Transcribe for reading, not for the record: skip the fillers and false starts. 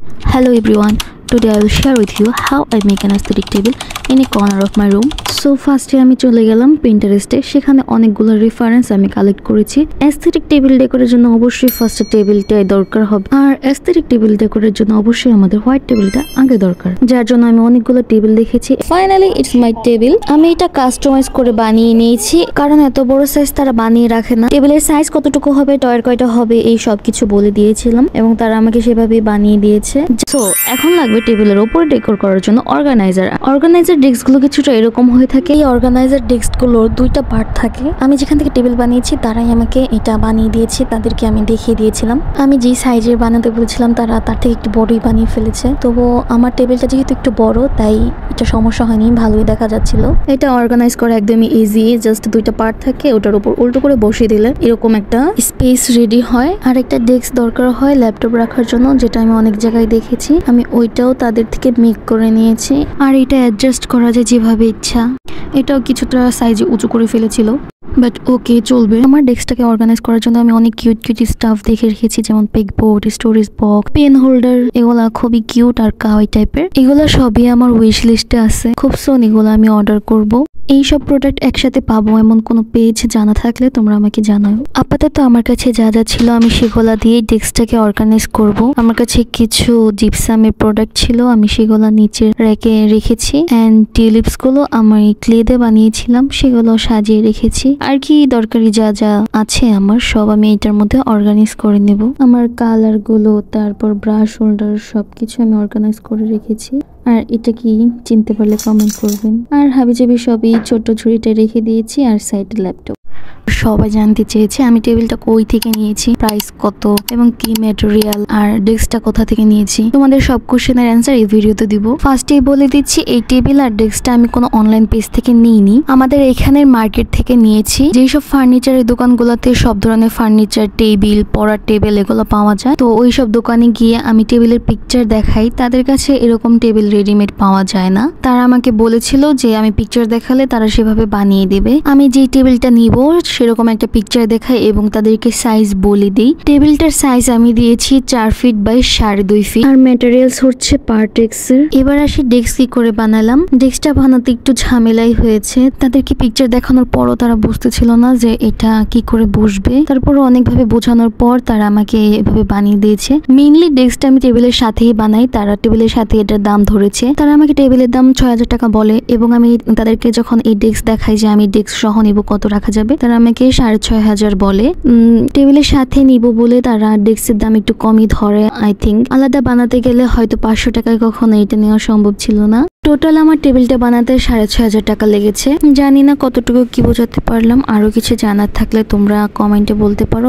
Hello everyone, today I will share with you how I make an aesthetic table in a corner of my room. So first আমি চলে গেলাম Pinterest এ, সেখানে অনেকগুলো reference আমি collect করেছি। Aesthetic table ডেকোরের জন্য অবশ্যই ফার্স্ট টেবিলটাই দরকার হবে, আর অ্যাস্থেটিক টেবিল ডেকোরের জন্য অবশ্যই আমাদের হোয়াইট টেবিলটা আগে দরকার, যার জন্য আমি অনেকগুলো টেবিল দেখেছি। Finally it's my table. আমি এটা কাস্টমাইজ করে বানিয়ে নিয়েছি, কারণ এত বড় সাইজ তারা বানিয়ে রাখে না। টেবিলের সাইজ কতটুকু হবে, টয়ের কয়টা হবে, এই সব কিছু বলে দিয়েছিলাম এবং তারা আমাকে সেভাবে বানিয়ে দিয়েছে। সো এখন লাগবে টেবিলের উপর ডেকোর করার জন্য অর্গানাইজার ডেস্ক গুলো কিছুটা এরকম হয়ে থাকে। এই অর্গানাইজার ডেস্ক গুলোর দুইটা পার্ট থাকে। আমি যেখান থেকে টেবিল বানিয়েছি তারাই আমাকে এটা বানিয়ে দিয়েছে, তাদেরকে আমি দেখিয়ে দিয়েছিলাম। আমি যে সাইজের বানাতে বলেছিলাম তারা তার থেকে একটু বড়ই বানিয়ে ফেলেছে। তবুও আমার টেবিলটা যেহেতু একটু বড়, তাই এটা সমস্যা হয়নি, ভালোই দেখা যাচ্ছিল। এটা অর্গানাইজ করা একদমই ইজি, জাস্ট দুইটা পার্ট থাকে, ওটার উপর উল্টো করে বসিয়ে দিলে এরকম একটা স্পেস রেডি হয়। আর একটা ডেস্ক দরকার হয় ল্যাপটপ রাখার জন্য, যেটা আমি অনেক জায়গায় দেখেছি। আমি ওইটাও তাদের থেকে মেক করে নিয়েছি, আর এটা অ্যাডজাস্ট করা যায় যেভাবে ইচ্ছা। এটাও কিছুটা সাইজে উঁচু করে ফেলেছিল, বাট ওকে, চলবে। আমার ডেস্কটাকে অর্গানাইজ করার জন্য আমি অনেক কিউট স্টাফ দেখে রেখেছি, যেমন pegboard, storage box, pen holder. এগুলা খুবই কিউট আর কাওয়াই টাইপের। এগুলা সবই আমার উইশ লিস্টে আছে, খুব সুন এগুলো আমি অর্ডার করব। এইসব প্রোডাক্ট একসাথে পাবো এমন কোনো পেজ জানা থাকলে তোমরা আমাকে জানাও। আপাতত আমার কাছে যা যা ছিল আমি সেগুলা দিয়ে ডেস্কটাকে অর্গানাইজ করব। আমার কাছে কিছু জিপসামের প্রোডাক্ট ছিল, আমি সেগুলা নিচে রেখে রেখেছি। অ্যান্ড টিউলিপস গুলো আমি ক্লে দিয়ে বানিয়েছিলাম, সেগুলো সাজিয়ে রেখেছি। আর কি দরকারি যা যা আছে আমার সব আমি এটার মধ্যে অর্গানাইজ করে নেব। আমার কালার গুলো, তারপর ব্রাশ হোল্ডার, সবকিছু আমি অর্গানাইজ করে রেখেছি। আর এটা কি চিনতে পারলে কমেন্ট করবেন। আর হাবিজাবি সবই ছোট ঝুড়িটা রেখে দিয়েছি, আর সাইডে ল্যাপটপ। সবাই জানতে চেয়েছে আমি টেবিলটা কই থেকে নিয়েছি, প্রাইস কত এবং কি ম্যাটেরিয়াল, আর ডেস্কটা কোথা থেকে নিয়েছি। তোমাদের সব কোশ্চেনের অ্যান্সার এই ভিডিওতে দিব। ফার্স্টেই বলে দিচ্ছি, এই টেবিল আর ডেস্কটা আমি কোনো অনলাইন পেজ থেকে নিইনি, আমাদের এখানের মার্কেট থেকে নিয়েছি। যেসব ফার্নিচারের দোকানগুলোতে সব ধরনের ফার্নিচার, টেবিল, পড়ার টেবিল এগুলো পাওয়া যায়, তো ওই সব দোকানে গিয়ে আমি টেবিলের পিকচার দেখাই, তাদের কাছে এরকম টেবিল রেডিমেড পাওয়া যায় না। তারা আমাকে বলেছিল যে আমি পিকচার দেখালে তারা সেভাবে বানিয়ে দেবে। আমি যেই টেবিলটা নিব সেরকম একটা পিকচার দেখাই এবং তাদেরকে সাইজ বলে দিই। টেবিলটার সাইজ আমি দিয়েছি 4 ফিট বাই 2.5 ফিট, আর ম্যাটেরিয়ালস হচ্ছে পার্টেক্স এর। এবার আসি ডেস্ক কি করে বানালাম। ডেস্কটা বানাতে একটু ঝামেলাই হয়েছে, তাদেরকে পিকচার দেখানোর পরও তারা বুঝতেছিল না যে এটা কি করে বসবে। তারপরও অনেকভাবে বোঝানোর পর তারা আমাকে এভাবে বানিয়ে দিয়েছে। মেইনলি ডেস্কটা আমি টেবিলের সাথেই বানাই, তারা টেবিলের সাথে এটার দাম ধরেছে। তারা আমাকে টেবিলের দাম 6000 টাকা বলে, এবং আমি তাদেরকে যখন এই ডেস্ক দেখাই যে আমি ডেস্ক সহ নিব কত রাখা যাবে, তারা আমাকে 6500 বলে। টেবিলের সাথে নিব বলে তারা ডেস্কের দাম একটু কমই ধরে। আই থিঙ্ক আলাদা বানাতে গেলে হয়তো 500 টাকায় কখনো এটা নেওয়া সম্ভব ছিল না। টোটাল আমার টেবিলটা বানাতে 6500 টাকা লেগেছে। জানি না কতটুকু কি বোঝাতে পারলাম, আরো কিছু জানার থাকলে তোমরা কমেন্টে বলতে পারো।